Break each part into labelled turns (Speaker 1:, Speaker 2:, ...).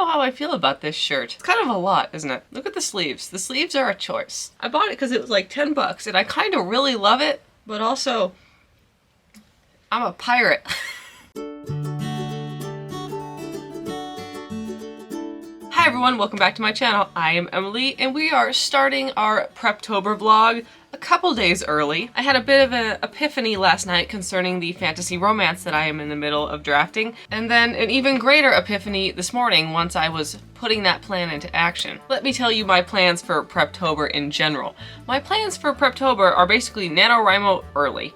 Speaker 1: how I feel about this shirt. It's kind of a lot, isn't it? Look at the sleeves. The sleeves are a choice. I bought it because it was like 10 bucks and I kind of really love it, but also I'm a pirate. Hi everyone, welcome back to my channel. I am Emily and we are starting our Preptober vlog a couple days early. I had a bit of an epiphany last night concerning the fantasy romance that I am in the middle of drafting, and then an even greater epiphany this morning once I was putting that plan into action. Let me tell you my plans for Preptober in general. My plans for Preptober are basically NaNoWriMo early.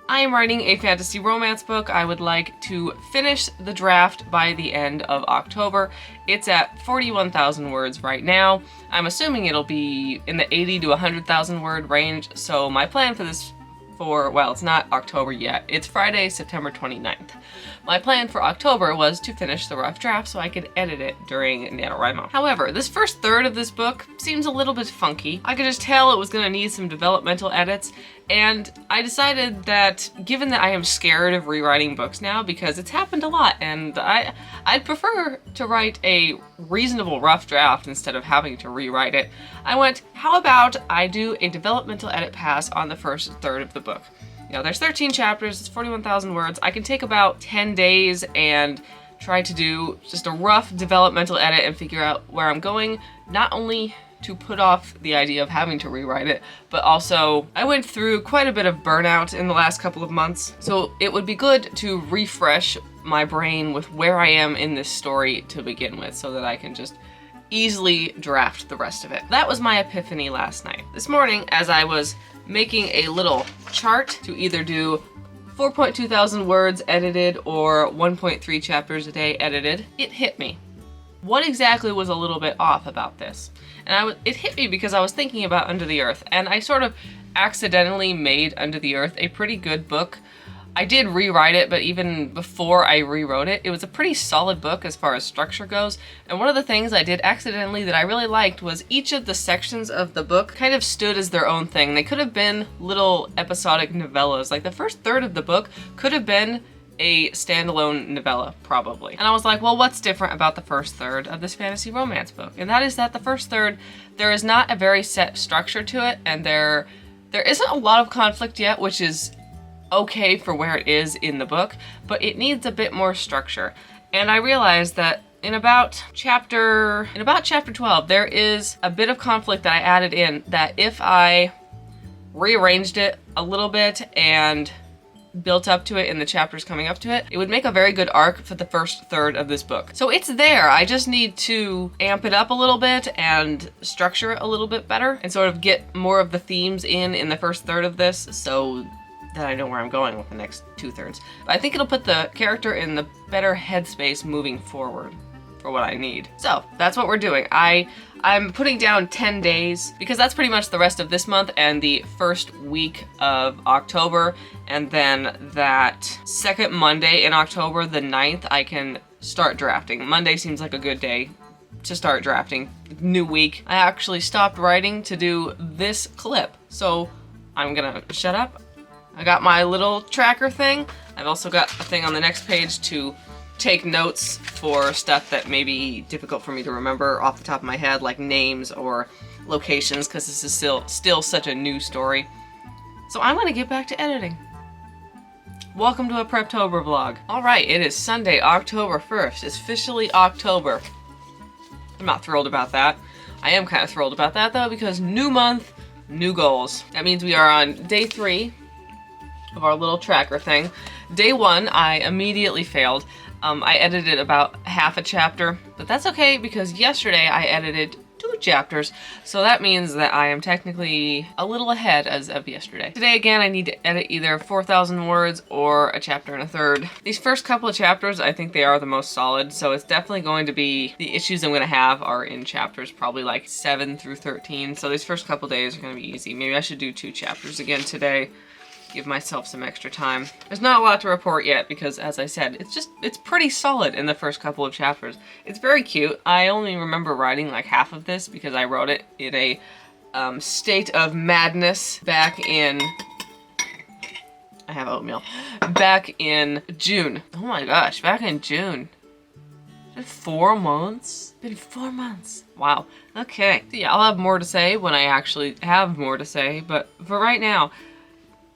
Speaker 1: I am writing a fantasy romance book. I would like to finish the draft by the end of October. It's at 41,000 words right now. I'm assuming it'll be in the 80 to 100,000 word range. So my plan for this well, it's not October yet. It's Friday, September 29th. My plan for October was to finish the rough draft so I could edit it during NaNoWriMo. However, this first third of this book seems a little bit funky. I could just tell it was going to need some developmental edits, and I decided that given that I am scared of rewriting books now because it's happened a lot, and I'd prefer to write a reasonable rough draft instead of having to rewrite it, I went, how about I do a developmental edit pass on the first third of the book? You know, there's 13 chapters, it's 41,000 words. I can take about 10 days and try to do just a rough developmental edit and figure out where I'm going, not only to put off the idea of having to rewrite it, but also I went through quite a bit of burnout in the last couple of months, so it would be good to refresh my brain with where I am in this story to begin with so that I can just easily draft the rest of it. That was my epiphany last night. This morning, as I was making a little chart to either do 4.2 thousand words edited or 1.3 chapters a day edited, it hit me. What exactly was a little bit off about this? And it hit me because I was thinking about Under the Earth, and I sort of accidentally made Under the Earth a pretty good book. I did rewrite it, but even before I rewrote it, it was a pretty solid book as far as structure goes. And one of the things I did accidentally that I really liked was each of the sections of the book kind of stood as their own thing. They could have been little episodic novellas. Like the first third of the book could have been a standalone novella, probably. And I was like, well, what's different about the first third of this fantasy romance book? And that is that the first third, there is not a very set structure to it, and there isn't a lot of conflict yet, which is okay for where it is in the book, but it needs a bit more structure. And I realized that in about chapter 12, there is a bit of conflict that I added in that if I rearranged it a little bit and built up to it in the chapters coming up to it, it would make a very good arc for the first third of this book. So it's there, I just need to amp it up a little bit and structure it a little bit better and sort of get more of the themes in the first third of this so that I know where I'm going with the next 2/3. But I think it'll put the character in the better headspace moving forward for what I need. So that's what we're doing. I'm putting down 10 days because that's pretty much the rest of this month and the first week of October, and then that second Monday in October, the 9th, I can start drafting. Monday seems like a good day to start drafting. New week. I actually stopped writing to do this clip, so I'm gonna shut up. I got my little tracker thing. I've also got a thing on the next page to take notes for stuff that may be difficult for me to remember off the top of my head, like names or locations, because this is still such a new story. So I'm gonna get back to editing. Welcome to a Preptober vlog. Alright, it is Sunday, October 1st. It's officially October. I'm not thrilled about that. I am kind of thrilled about that though, because new month, new goals. That means we are on day 3 of our little tracker thing. Day 1, I immediately failed. I edited about half a chapter, but that's okay because yesterday I edited 2 chapters, so that means that I am technically a little ahead as of yesterday. Today again, I need to edit either 4,000 words or a chapter and a third. These first couple of chapters, I think they are the most solid, so it's definitely going to be, the issues I'm gonna have are in chapters probably like 7 through 13, so these first couple days are gonna be easy. Maybe I should do 2 chapters again today. Give myself some extra time. There's not a lot to report yet because, as I said, it's pretty solid in the first couple of chapters. It's very cute. I only remember writing like half of this because I wrote it in a state of madness back in, I have oatmeal. Back in June. Oh my gosh, back in June. 4 months? Been 4 months. Wow. Okay. So yeah, I'll have more to say when I actually have more to say, but for right now,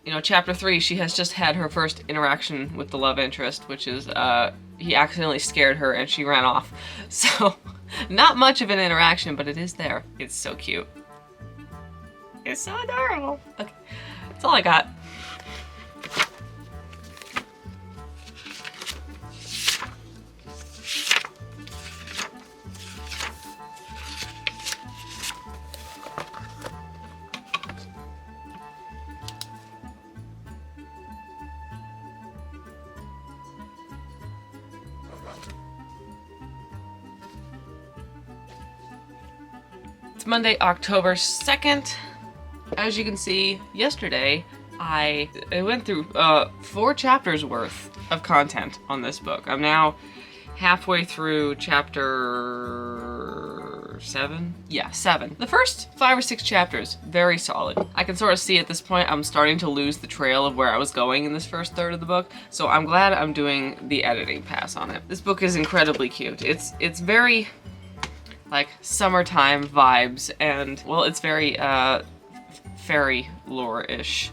Speaker 1: you know, chapter 3, she has just had her first interaction with the love interest, which is, he accidentally scared her and she ran off. So, not much of an interaction, but it is there. It's so cute. It's so adorable. Okay, that's all I got. It's Monday, October 2nd. As you can see, yesterday I went through 4 chapters worth of content on this book. I'm now halfway through chapter 7? Yeah, 7. The first 5 or 6 chapters, very solid. I can sort of see at this point I'm starting to lose the trail of where I was going in this first third of the book, so I'm glad I'm doing the editing pass on it. This book is incredibly cute. It's very like summertime vibes, and well, it's very fairy lore-ish.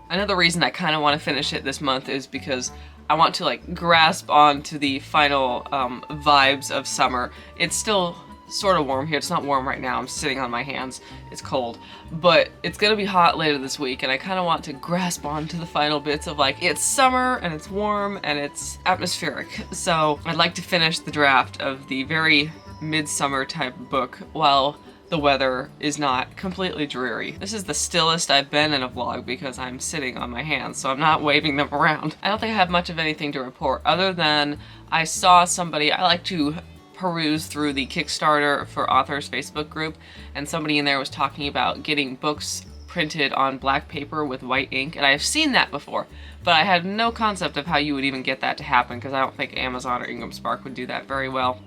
Speaker 1: Another reason I kind of want to finish it this month is because I want to like grasp onto the final vibes of summer. It's still sort of warm here. It's not warm right now. I'm sitting on my hands. It's cold, but it's gonna be hot later this week, and I kind of want to grasp onto the final bits of like, it's summer and it's warm and it's atmospheric. So I'd like to finish the draft of the very midsummer type book while the weather is not completely dreary. This is the stillest I've been in a vlog because I'm sitting on my hands, so I'm not waving them around. I don't think I have much of anything to report other than I saw somebody, I like to peruse through the Kickstarter for Authors Facebook group, and somebody in there was talking about getting books printed on black paper with white ink, and I've seen that before, but I had no concept of how you would even get that to happen because I don't think Amazon or Ingram Spark would do that very well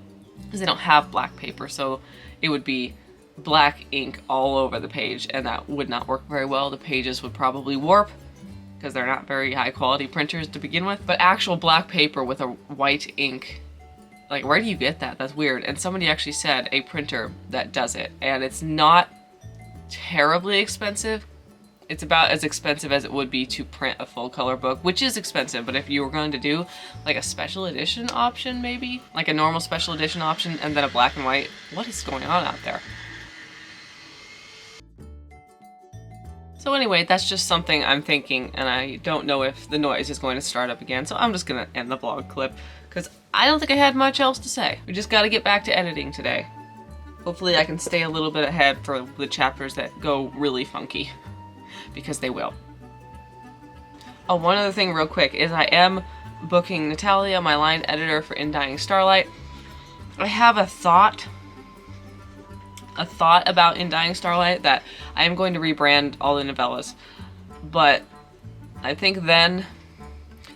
Speaker 1: because they don't have black paper, so it would be black ink all over the page, and that would not work very well. The pages would probably warp because they're not very high quality printers to begin with, but actual black paper with a white ink, like where do you get that? That's weird. And somebody actually said a printer that does it, and it's not terribly expensive. It's about as expensive as it would be to print a full color book, which is expensive, but if you were going to do like a special edition option, maybe like a normal special edition option and then a black and white, what is going on out there? So anyway, that's just something I'm thinking, and I don't know if the noise is going to start up again, so I'm just gonna end the vlog clip because I don't think I had much else to say. We just gotta get back to editing today. Hopefully I can stay a little bit ahead for the chapters that go really funky, because they will. Oh, one other thing real quick is I am booking Natalia, my line editor for In Dying Starlight. I have a thought about In Dying Starlight that I am going to rebrand all the novellas, but I think then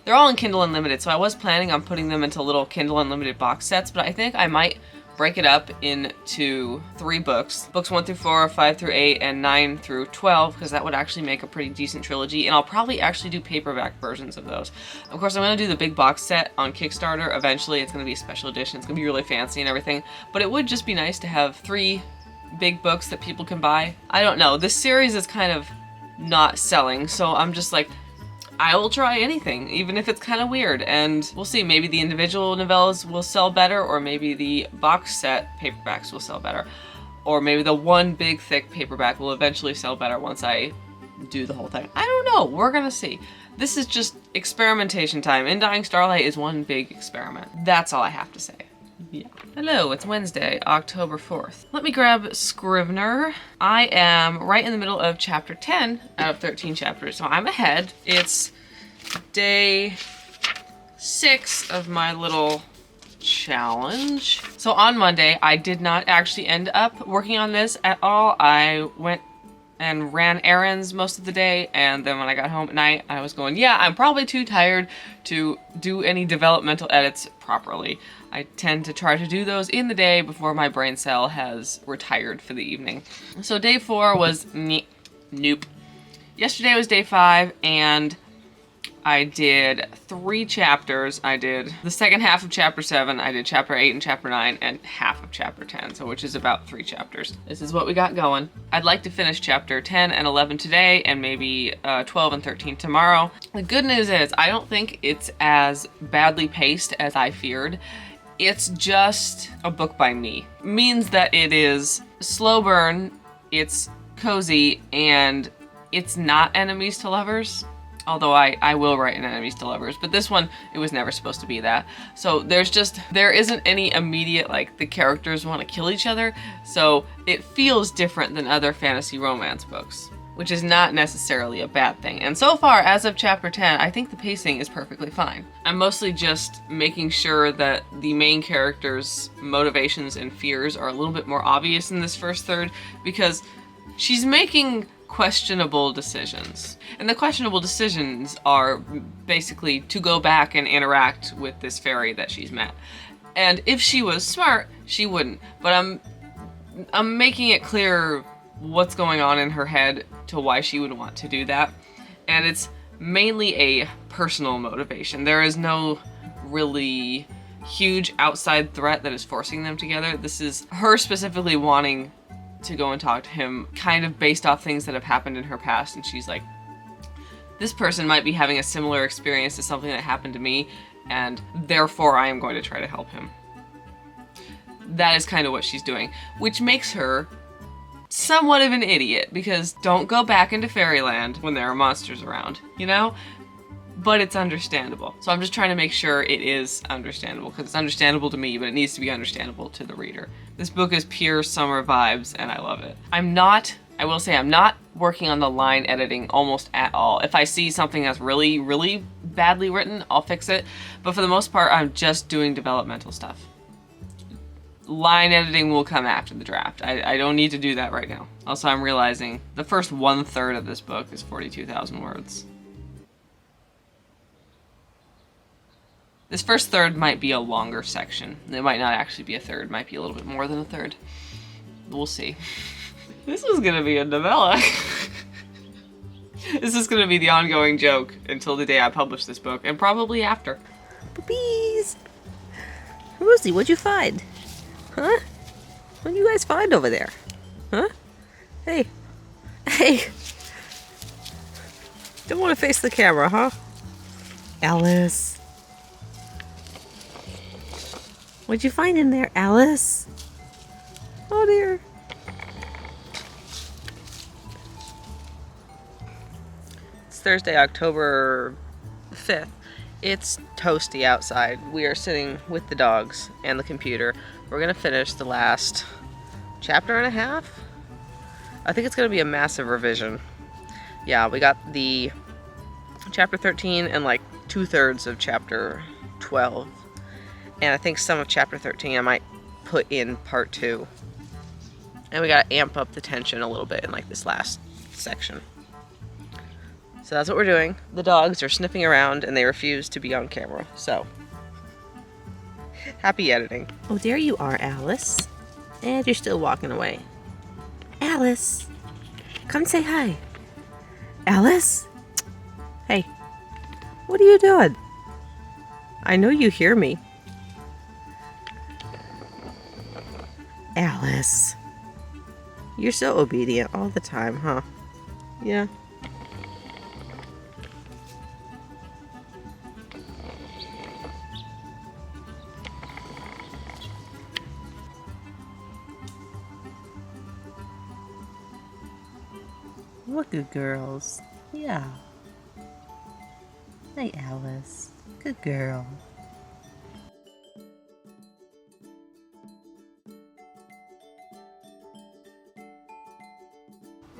Speaker 1: they're all in Kindle Unlimited, so I was planning on putting them into little Kindle Unlimited box sets, but I think I might break it up into 3 books. Books 1 through 4, 5 through 8, and 9 through 12, because that would actually make a pretty decent trilogy, and I'll probably actually do paperback versions of those. Of course, I'm going to do the big box set on Kickstarter. Eventually, it's going to be a special edition. It's going to be really fancy and everything, but it would just be nice to have 3 big books that people can buy. I don't know. This series is kind of not selling, so I'm just like, I will try anything, even if it's kind of weird, and we'll see. Maybe the individual novellas will sell better, or maybe the box set paperbacks will sell better, or maybe the one big thick paperback will eventually sell better once I do the whole thing. I don't know. We're gonna see. This is just experimentation time. In Dying Starlight is one big experiment. That's all I have to say. Yeah. Hello, it's Wednesday, October 4th. Let me grab Scrivener. I am right in the middle of chapter 10 out of 13 chapters, so I'm ahead. It's day 6 of my little challenge. So on Monday, I did not actually end up working on this at all. I went and ran errands most of the day, and then when I got home at night, I was going, yeah, I'm probably too tired to do any developmental edits properly. I tend to try to do those in the day before my brain cell has retired for the evening. So day 4 was nope. Yesterday was day 5, and I did 3 chapters. I did the second half of chapter 7, I did chapter 8 and chapter 9, and half of chapter 10, so which is about 3 chapters. This is what we got going. I'd like to finish chapter 10 and 11 today, and maybe 12 and 13 tomorrow. The good news is, I don't think it's as badly paced as I feared. It's just a book by me. Means that it is slow burn, it's cozy, and it's not enemies to lovers. Although I will write an enemies to lovers, but this one, it was never supposed to be that. So there isn't any immediate, like, the characters want to kill each other, so it feels different than other fantasy romance books, which is not necessarily a bad thing. And so far, as of chapter 10, I think the pacing is perfectly fine. I'm mostly just making sure that the main character's motivations and fears are a little bit more obvious in this first third, because she's making questionable decisions. And the questionable decisions are basically to go back and interact with this fairy that she's met. And if she was smart, she wouldn't. But I'm making it clear what's going on in her head to why she would want to do that. And it's mainly a personal motivation. There is no really huge outside threat that is forcing them together. This is her specifically wanting to go and talk to him, kind of based off things that have happened in her past, and she's like, this person might be having a similar experience to something that happened to me, and therefore I am going to try to help him. That is kind of what she's doing, which makes her somewhat of an idiot, because don't go back into fairyland when there are monsters around, you know? But it's understandable. So I'm just trying to make sure it is understandable, because it's understandable to me, but it needs to be understandable to the reader. This book is pure summer vibes, and I love it. I will say I'm not working on the line editing almost at all. If I see something that's really, really badly written, I'll fix it. But for the most part, I'm just doing developmental stuff. Line editing will come after the draft. I don't need to do that right now. Also, I'm realizing the first 1/3 of this book is 42,000 words. This first third might be a longer section. It might not actually be a third, it might be a little bit more than a third. We'll see. This is gonna be a novella. This is gonna be the ongoing joke until the day I publish this book, and probably after.
Speaker 2: Puppies! Rosie, what'd you find? Huh? What'd you guys find over there? Huh? Hey. Hey! Don't want to face the camera, huh? Alice. What'd you find in there, Alice? Oh dear. It's Thursday, October 5th. It's toasty outside. We are sitting with the dogs and the computer. We're gonna finish the last chapter and a half. I think it's gonna be a massive revision. Yeah, we got the chapter 13 and like 2/3 of chapter 12. And I think some of chapter 13 I might put in part 2. And we gotta amp up the tension a little bit in like this last section. So that's what we're doing. The dogs are sniffing around and they refuse to be on camera. So, happy editing. Oh, there you are, Alice. And you're still walking away. Alice, come say hi. Alice? Hey, what are you doing? I know you hear me. Alice. You're so obedient all the time, huh? Yeah. What good girls. Yeah. Hey, Alice. Good girl.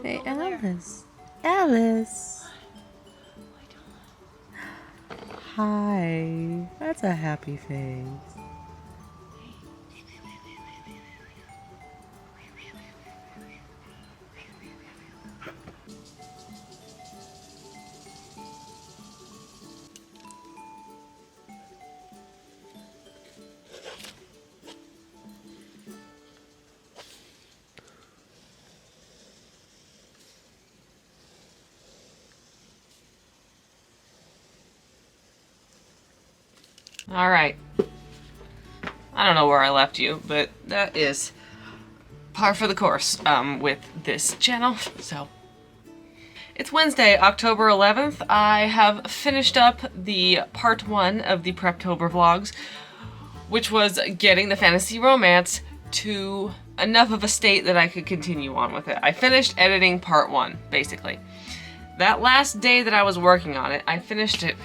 Speaker 2: Hey, Alice. Alice. Hi. That's a happy face.
Speaker 1: All right. I don't know where I left you, but that is par for the course with this channel. So it's Wednesday, October 11th. I have finished up the part 1 of the Preptober vlogs, which was getting the fantasy romance to enough of a state that I could continue on with it. I finished editing part 1, basically. That last day that I was working on it, I finished it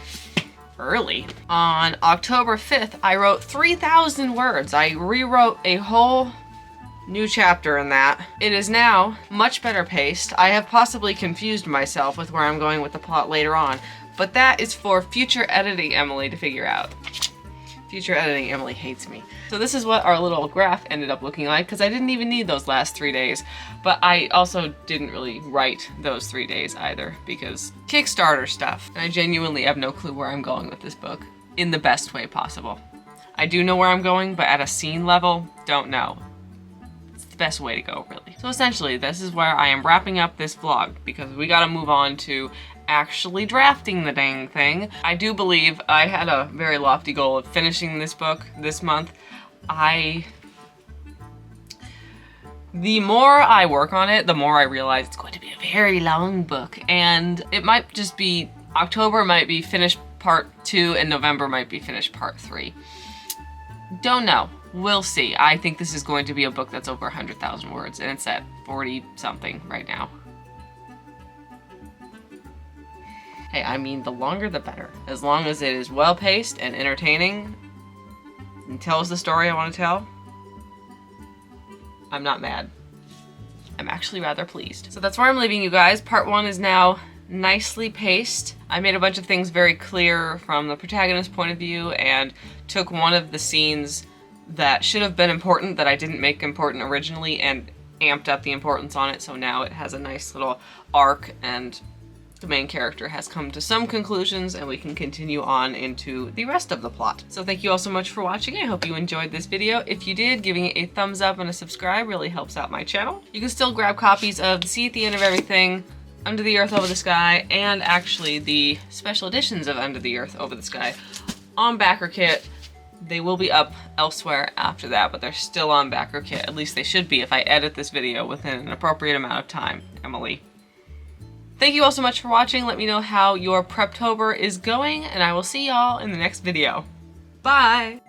Speaker 1: early. On October 5th, I wrote 3,000 words. I rewrote a whole new chapter in that. It is now much better paced. I have possibly confused myself with where I'm going with the plot later on, but that is for future editing Emily to figure out. Future editing Emily hates me. So this is what our little graph ended up looking like, because I didn't even need those last 3 days, but I also didn't really write those 3 days either, because Kickstarter stuff, and I genuinely have no clue where I'm going with this book in the best way possible. I do know where I'm going, but at a scene level, don't know. It's the best way to go, really. So essentially, this is where I am wrapping up this vlog, because we gotta move on to actually drafting the dang thing. I do believe I had a very lofty goal of finishing this book this month. The more I work on it, the more I realize it's going to be a very long book, and it might just be, October might be finished part 2 and November might be finished part 3. Don't know. We'll see. I think this is going to be a book that's over 100,000 words, and it's at 40 something right now. Hey, I mean, the longer the better. As long as it is well-paced and entertaining and tells the story I want to tell, I'm not mad. I'm actually rather pleased. So that's where I'm leaving you guys. Part 1 is now nicely paced. I made a bunch of things very clear from the protagonist's point of view and took one of the scenes that should have been important that I didn't make important originally and amped up the importance on it, so now it has a nice little arc and the main character has come to some conclusions and we can continue on into the rest of the plot. So thank you all so much for watching. I hope you enjoyed this video. If you did, giving it a thumbs up and a subscribe really helps out my channel. You can still grab copies of See at the End of Everything, Under the Earth Over the Sky, and actually the special editions of Under the Earth Over the Sky on BackerKit. They will be up elsewhere after that, but they're still on BackerKit. At least they should be if I edit this video within an appropriate amount of time, Emily. Thank you all so much for watching. Let me know how your Preptober is going, and I will see y'all in the next video. Bye!